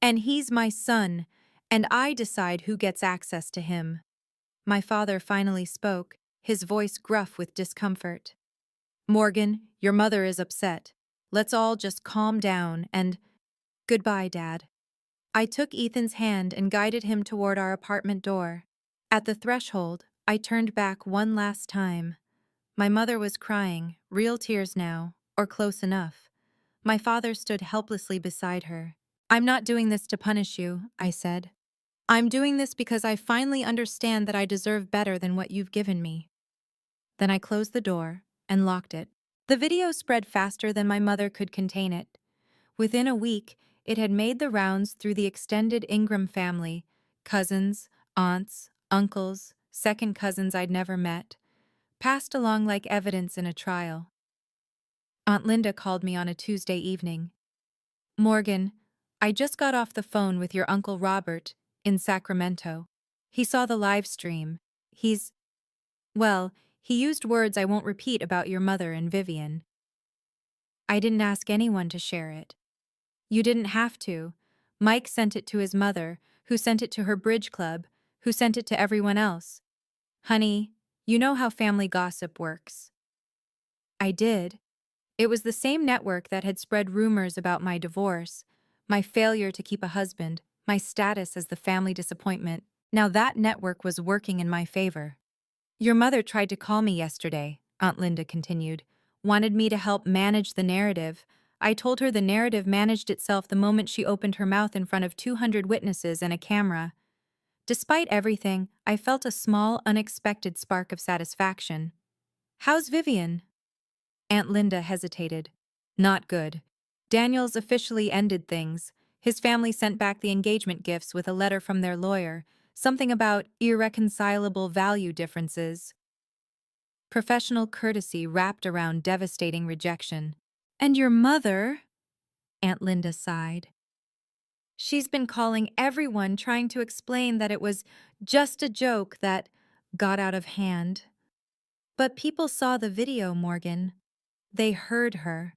And he's my son, and I decide who gets access to him." My father finally spoke, his voice gruff with discomfort. "Morgan, your mother is upset. Let's all just calm down and—" "Goodbye, Dad." I took Ethan's hand and guided him toward our apartment door. At the threshold, I turned back one last time. My mother was crying, real tears now, or close enough. My father stood helplessly beside her. "I'm not doing this to punish you," I said. "I'm doing this because I finally understand that I deserve better than what you've given me." Then I closed the door and locked it. The video spread faster than my mother could contain it. Within a week, it had made the rounds through the extended Ingram family: cousins, aunts, uncles, second cousins I'd never met, passed along like evidence in a trial. Aunt Linda called me on a Tuesday evening. "Morgan, I just got off the phone with your Uncle Robert in Sacramento. He saw the live stream. Well, he used words I won't repeat about your mother and Vivian. I didn't ask anyone to share it. You didn't have to. Mike sent it to his mother, who sent it to her bridge club, who sent it to everyone else. Honey, you know how family gossip works." I did. It was the same network that had spread rumors about my divorce, my failure to keep a husband, my status as the family disappointment. Now that network was working in my favor. "Your mother tried to call me yesterday," Aunt Linda continued. "Wanted me to help manage the narrative. I told her the narrative managed itself the moment she opened her mouth in front of 200 witnesses and a camera. Despite everything, I felt a small, unexpected spark of satisfaction. "How's Vivian?" Aunt Linda hesitated. "Not good. Daniel's officially ended things. His family sent back the engagement gifts with a letter from their lawyer, something about irreconcilable value differences. Professional courtesy wrapped around devastating rejection." "And your mother?" Aunt Linda sighed. "She's been calling everyone, trying to explain that it was just a joke that got out of hand. But people saw the video, Morgan. They heard her.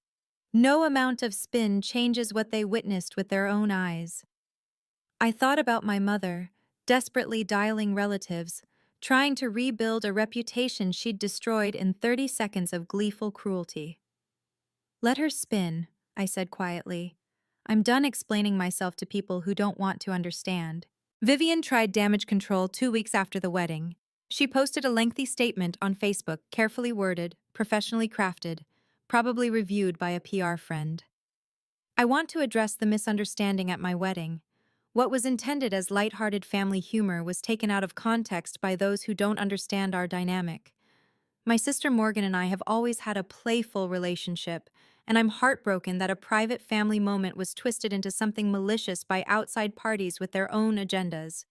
No amount of spin changes what they witnessed with their own eyes." I thought about my mother, desperately dialing relatives, trying to rebuild a reputation she'd destroyed in 30 seconds of gleeful cruelty. "Let her spin," I said quietly. "I'm done explaining myself to people who don't want to understand." Vivian tried damage control 2 weeks after the wedding. She posted a lengthy statement on Facebook, carefully worded, professionally crafted. probably reviewed by a PR friend. I want to address the misunderstanding at my wedding. What was intended as lighthearted family humor was taken out of context by those who don't understand our dynamic. My sister Morgan and I have always had a playful relationship, and I'm heartbroken that a private family moment was twisted into something malicious by outside parties with their own agendas.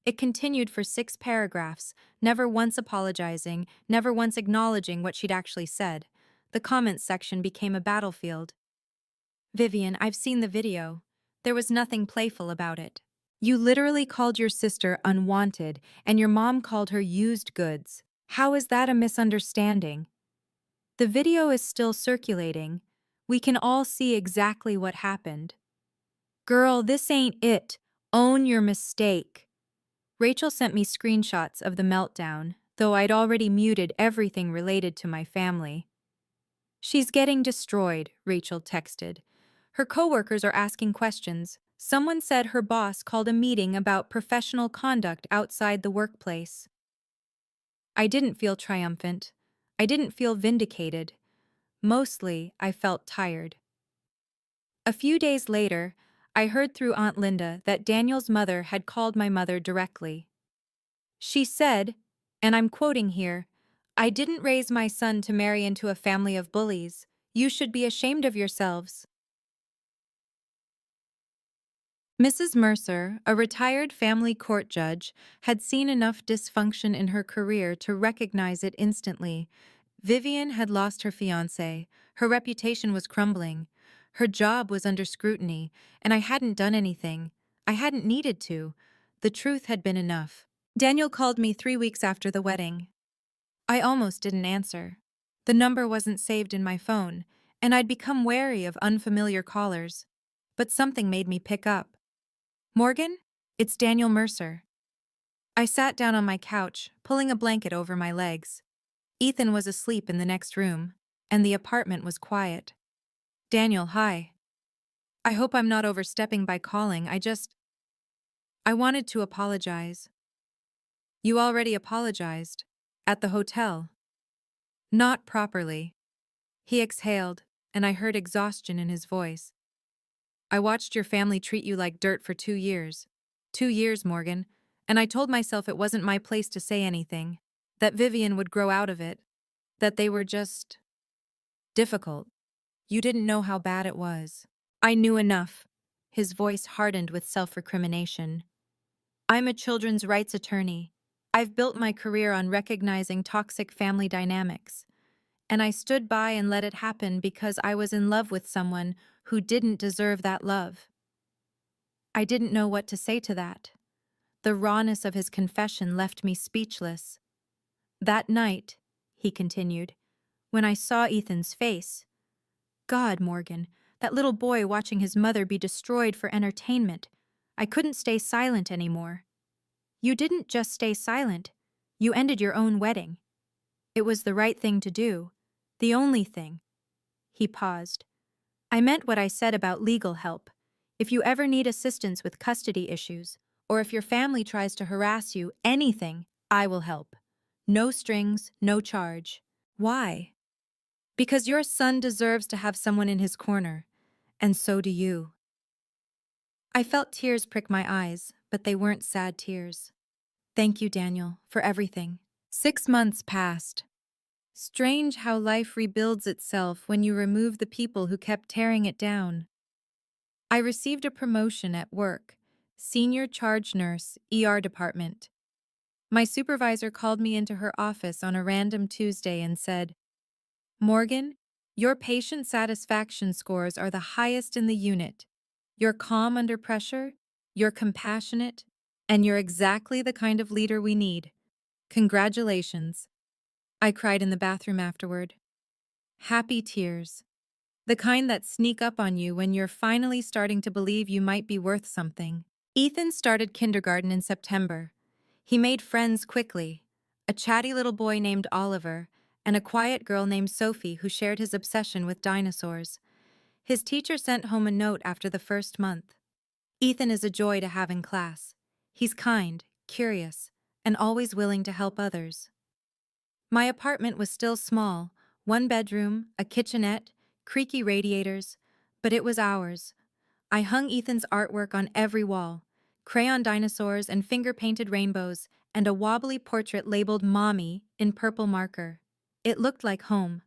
It continued for 6 paragraphs, never once apologizing, never once acknowledging what she'd actually said. The comments section became a battlefield. Vivian, I've seen the video. There was nothing playful about it. You literally called your sister unwanted, and your mom called her used goods. How is that a misunderstanding? The video is still circulating. We can all see exactly what happened. Girl, this ain't it. Own your mistake. Rachel sent me screenshots of the meltdown, though I'd already muted everything related to my family. She's getting destroyed, Rachel texted. Her coworkers are asking questions. Someone said her boss called a meeting about professional conduct outside the workplace. I didn't feel triumphant. I didn't feel vindicated. Mostly, I felt tired. A few days later, I heard through Aunt Linda that Daniel's mother had called my mother directly. She said, and I'm quoting here, "I didn't raise my son to marry into a family of bullies. You should be ashamed of yourselves." Mrs. Mercer, a retired family court judge, had seen enough dysfunction in her career to recognize it instantly. Vivian had lost her fiancé, her reputation was crumbling, her job was under scrutiny, and I hadn't done anything. I hadn't needed to. The truth had been enough. Daniel called me 3 weeks after the wedding. I almost didn't answer. The number wasn't saved in my phone, and I'd become wary of unfamiliar callers. But something made me pick up. "Morgan, it's Daniel Mercer." I sat down on my couch, pulling a blanket over my legs. Ethan was asleep in the next room, and the apartment was quiet. "Daniel, hi. I hope I'm not overstepping by calling. I wanted to apologize." "You already apologized. At the hotel." "Not properly." He exhaled, and I heard exhaustion in his voice. "I watched your family treat you like dirt for 2 years. 2 years, Morgan, and I told myself it wasn't my place to say anything, that Vivian would grow out of it, that they were just difficult. You didn't know how bad it was." "I knew enough." His voice hardened with self-recrimination. "I'm a children's rights attorney. I've built my career on recognizing toxic family dynamics. And I stood by and let it happen because I was in love with someone who didn't deserve that love." I didn't know what to say to that. The rawness of his confession left me speechless. "That night," he continued, "when I saw Ethan's face, God, Morgan, that little boy watching his mother be destroyed for entertainment, I couldn't stay silent anymore." "You didn't just stay silent. You ended your own wedding. It was the right thing to do. The only thing." He paused. "I meant what I said about legal help. If you ever need assistance with custody issues, or if your family tries to harass you, anything, I will help. No strings, no charge." "Why?" "Because your son deserves to have someone in his corner, and so do you." I felt tears prick my eyes, but they weren't sad tears. "Thank you, Daniel, for everything." 6 months passed. Strange how life rebuilds itself when you remove the people who kept tearing it down. I received a promotion at work, senior charge nurse, ER department. My supervisor called me into her office on a random Tuesday and said, "Morgan, your patient satisfaction scores are the highest in the unit. You're calm under pressure, you're compassionate, and you're exactly the kind of leader we need. Congratulations." I cried in the bathroom afterward. Happy tears. The kind that sneak up on you when you're finally starting to believe you might be worth something. Ethan started kindergarten in September. He made friends quickly, a chatty little boy named Oliver, and a quiet girl named Sophie who shared his obsession with dinosaurs. His teacher sent home a note after the first month. "Ethan is a joy to have in class. He's kind, curious, and always willing to help others." My apartment was still small, One bedroom, a kitchenette, creaky radiators, but it was ours. I hung Ethan's artwork on every wall, crayon dinosaurs and finger-painted rainbows, and a wobbly portrait labeled Mommy in purple marker. It looked like home.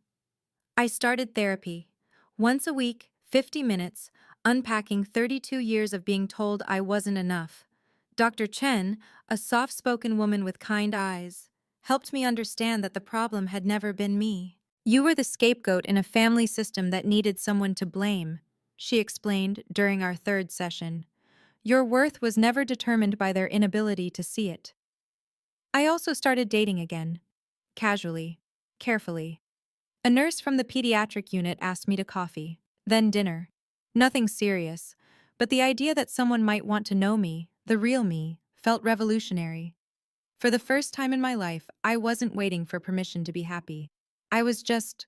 I started therapy. Once a week, 50 minutes, unpacking 32 years of being told I wasn't enough. Dr. Chen, a soft-spoken woman with kind eyes, helped me understand that the problem had never been me. You were the scapegoat in a family system that needed someone to blame, she explained during our third session. Your worth was never determined by their inability to see it. I also started dating again. Casually. Carefully. A nurse from the pediatric unit asked me to coffee, then dinner. Nothing serious, but the idea that someone might want to know me, the real me, felt revolutionary. For the first time in my life, I wasn't waiting for permission to be happy. I was just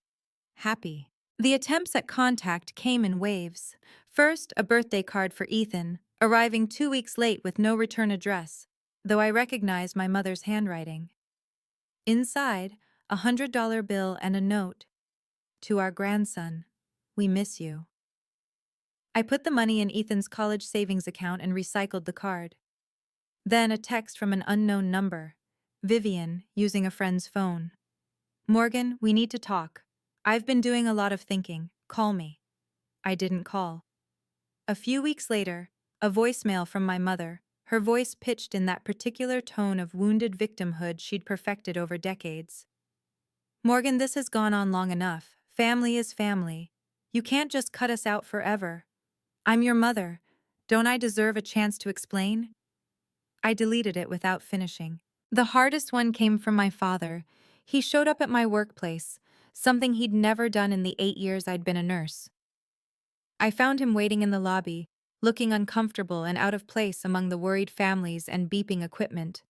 happy. The attempts at contact came in waves. First, a birthday card for Ethan, arriving 2 weeks late with no return address, though I recognized my mother's handwriting. Inside, $100 bill and a note. To our grandson, we miss you. I put the money in Ethan's college savings account and recycled the card. Then a text from an unknown number. Vivian, using a friend's phone. Morgan, we need to talk. I've been doing a lot of thinking. Call me. I didn't call. A few weeks later, a voicemail from my mother, her voice pitched in that particular tone of wounded victimhood she'd perfected over decades. Morgan, this has gone on long enough. Family is family. You can't just cut us out forever. I'm your mother. Don't I deserve a chance to explain? I deleted it without finishing. The hardest one came from my father. He showed up at my workplace, something he'd never done in the 8 years I'd been a nurse. I found him waiting in the lobby, looking uncomfortable and out of place among the worried families and beeping equipment.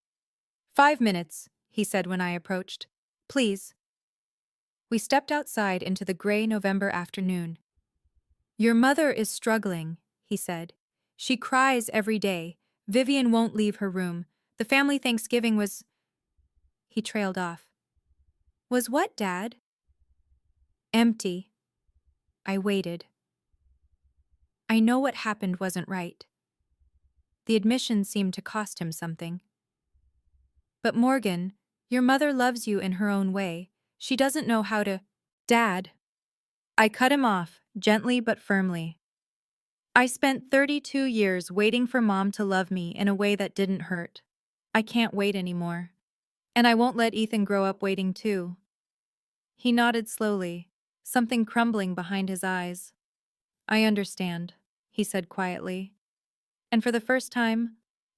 5 minutes, he said when I approached. Please. We stepped outside into the gray November afternoon. Your mother is struggling, he said. She cries every day. Vivian won't leave her room. The family Thanksgiving was... He trailed off. Was what, Dad? Empty. I waited. I know what happened wasn't right. The admission seemed to cost him something. But Morgan, your mother loves you in her own way. She doesn't know how to... Dad. I cut him off, gently but firmly. I spent 32 years waiting for Mom to love me in a way that didn't hurt. I can't wait anymore. And I won't let Ethan grow up waiting too. He nodded slowly, something crumbling behind his eyes. I understand, he said quietly. And for the first time,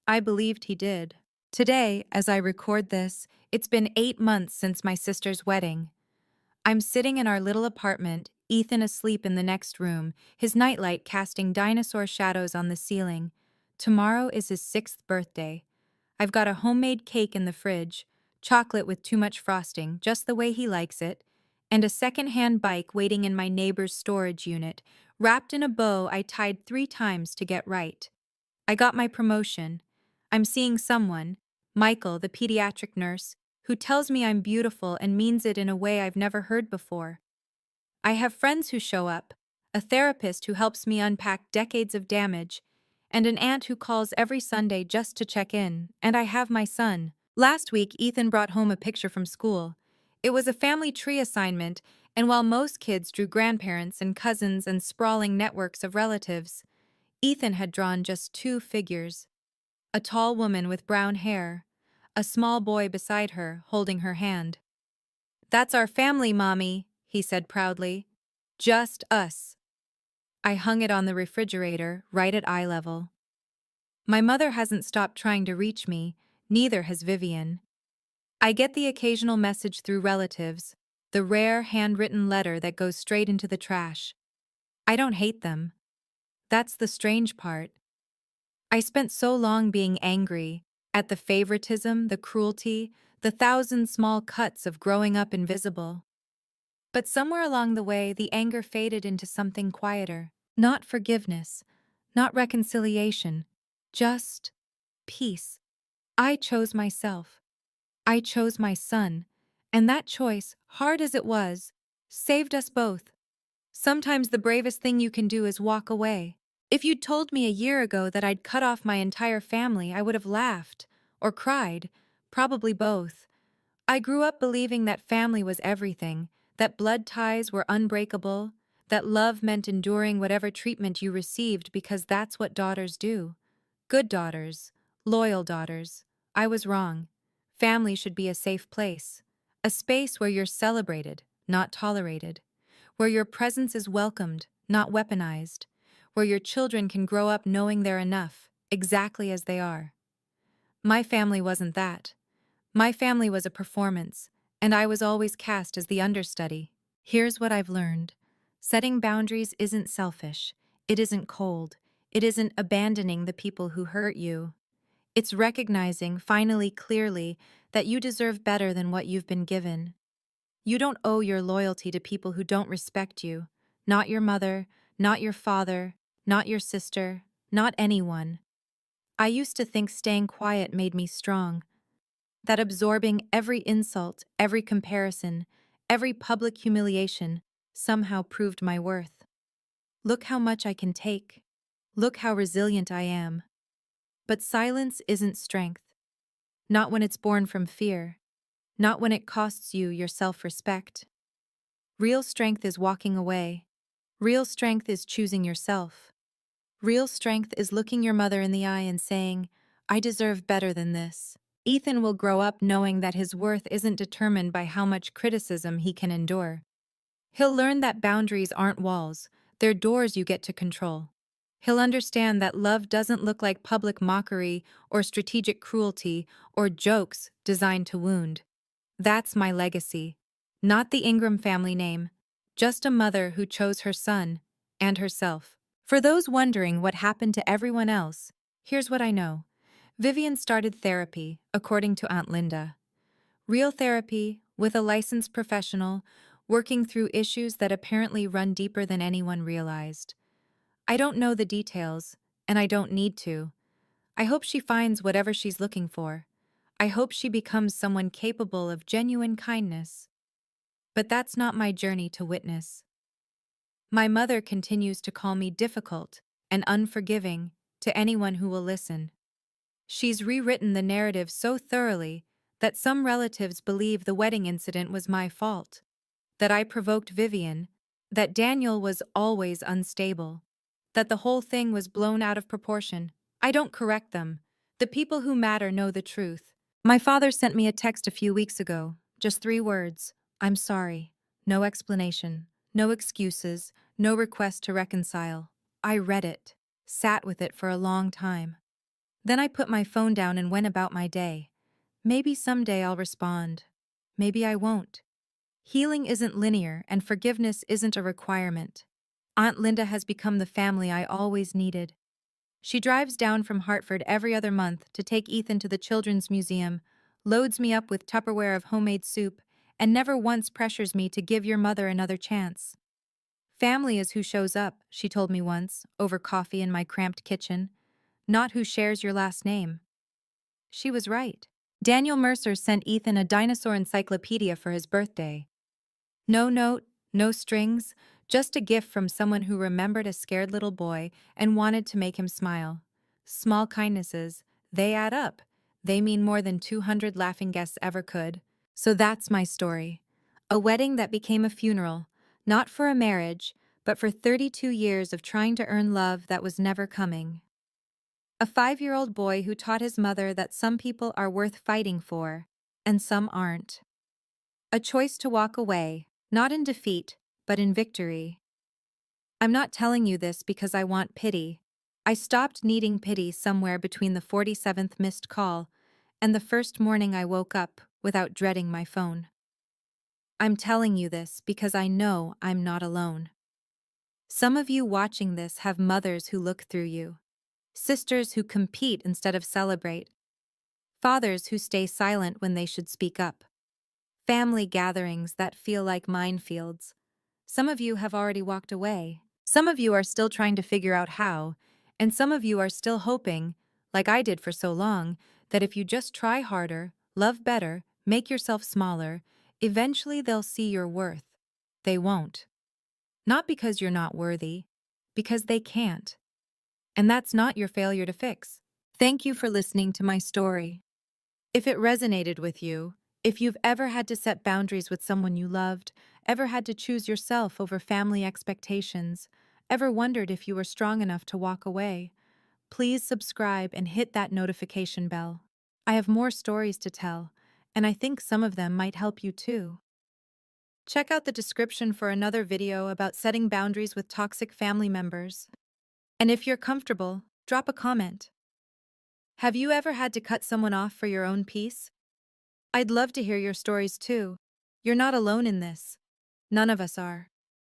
I believed he did. Today, as I record this, it's been 8 months since my sister's wedding. I'm sitting in our little apartment, Ethan asleep in the next room, his nightlight casting dinosaur shadows on the ceiling. Tomorrow is his 6th birthday. I've got a homemade cake in the fridge, chocolate with too much frosting, just the way he likes it, and a second-hand bike waiting in my neighbor's storage unit, wrapped in a bow I tied 3 times to get right. I got my promotion. I'm seeing someone, Michael, the pediatric nurse, who tells me I'm beautiful and means it in a way I've never heard before. I have friends who show up, a therapist who helps me unpack decades of damage, and an aunt who calls every Sunday just to check in, and I have my son. Last week, Ethan brought home a picture from school. It was a family tree assignment, and while most kids drew grandparents and cousins and sprawling networks of relatives, Ethan had drawn just 2 figures. A tall woman with brown hair, a small boy beside her, holding her hand. That's our family, Mommy, he said proudly. Just us. I hung it on the refrigerator, right at eye level. My mother hasn't stopped trying to reach me, neither has Vivian. I get the occasional message through relatives, the rare handwritten letter that goes straight into the trash. I don't hate them. That's the strange part. I spent so long being angry at the favoritism, the cruelty, the 1,000 small cuts of growing up invisible. But somewhere along the way, the anger faded into something quieter. Not forgiveness, not reconciliation, just peace. I chose myself. I chose my son, and that choice, hard as it was, Saved us both. Sometimes the bravest thing you can do is walk away. If you'd told me a year ago that I'd cut off my entire family, I would have laughed. Or cried. Probably both. I grew up believing that family was everything, that blood ties were unbreakable, that love meant enduring whatever treatment you received because that's what daughters do. Good daughters. Loyal daughters. I was wrong. Family should be a safe place. A space where you're celebrated, not tolerated. Where your presence is welcomed, not weaponized. Where your children can grow up knowing they're enough, exactly as they are. My family wasn't that. My family was a performance, and I was always cast as the understudy. Here's what I've learned. Setting boundaries isn't selfish. It isn't cold. It isn't abandoning the people who hurt you. It's recognizing, finally clearly, that you deserve better than what you've been given. You don't owe your loyalty to people who don't respect you. Not your mother, not your father, not your sister, not anyone. I used to think staying quiet made me strong, that absorbing every insult, every comparison, every public humiliation somehow proved my worth. Look how much I can take. Look how resilient I am. But silence isn't strength. Not when it's born from fear. Not when it costs you your self-respect. Real strength is walking away. Real strength is choosing yourself. Real strength is looking your mother in the eye and saying, I deserve better than this. Ethan will grow up knowing that his worth isn't determined by how much criticism he can endure. He'll learn that boundaries aren't walls, they're doors you get to control. He'll understand that love doesn't look like public mockery or strategic cruelty or jokes designed to wound. That's my legacy. Not the Ingram family name, just a mother who chose her son and herself. For those wondering what happened to everyone else, here's what I know. Vivian started therapy, according to Aunt Linda. Real therapy, with a licensed professional, working through issues that apparently run deeper than anyone realized. I don't know the details, and I don't need to. I hope she finds whatever she's looking for. I hope she becomes someone capable of genuine kindness. But that's not my journey to witness. My mother continues to call me difficult and unforgiving to anyone who will listen. She's rewritten the narrative so thoroughly that some relatives believe the wedding incident was my fault, that I provoked Vivian, that Daniel was always unstable, that the whole thing was blown out of proportion. I don't correct them. The people who matter know the truth. My father sent me a text a few weeks ago, just 3 words. I'm sorry. No explanation, no excuses, no request to reconcile. I read it, sat with it for a long time. Then I put my phone down and went about my day. Maybe someday I'll respond. Maybe I won't. Healing isn't linear and forgiveness isn't a requirement. Aunt Linda has become the family I always needed. She drives down from Hartford every other month to take Ethan to the Children's Museum, loads me up with Tupperware of homemade soup, and never once pressures me to give your mother another chance. Family is who shows up, she told me once, over coffee in my cramped kitchen, not who shares your last name. She was right. Daniel Mercer sent Ethan a dinosaur encyclopedia for his birthday. No note, no strings, just a gift from someone who remembered a scared little boy and wanted to make him smile. Small kindnesses, they add up. They mean more than 200 laughing guests ever could. So that's my story. A wedding that became a funeral, not for a marriage, but for 32 years of trying to earn love that was never coming. A 5-year-old boy who taught his mother that some people are worth fighting for, and some aren't. A choice to walk away, not in defeat, but in victory. I'm not telling you this because I want pity. I stopped needing pity somewhere between the 47th missed call and the first morning I woke up without dreading my phone. I'm telling you this because I know I'm not alone. Some of you watching this have mothers who look through you, sisters who compete instead of celebrate, fathers who stay silent when they should speak up, family gatherings that feel like minefields. Some of you have already walked away. Some of you are still trying to figure out how, and some of you are still hoping, like I did for so long, that if you just try harder, love better, make yourself smaller, eventually they'll see your worth. They won't. Not because you're not worthy, because they can't. And that's not your failure to fix. Thank you for listening to my story. If it resonated with you, if you've ever had to set boundaries with someone you loved, ever had to choose yourself over family expectations, ever wondered if you were strong enough to walk away, please subscribe and hit that notification bell. I have more stories to tell, and I think some of them might help you too. Check out the description for another video about setting boundaries with toxic family members. And if you're comfortable, drop a comment. Have you ever had to cut someone off for your own peace? I'd love to hear your stories too. You're not alone in this. None of us are.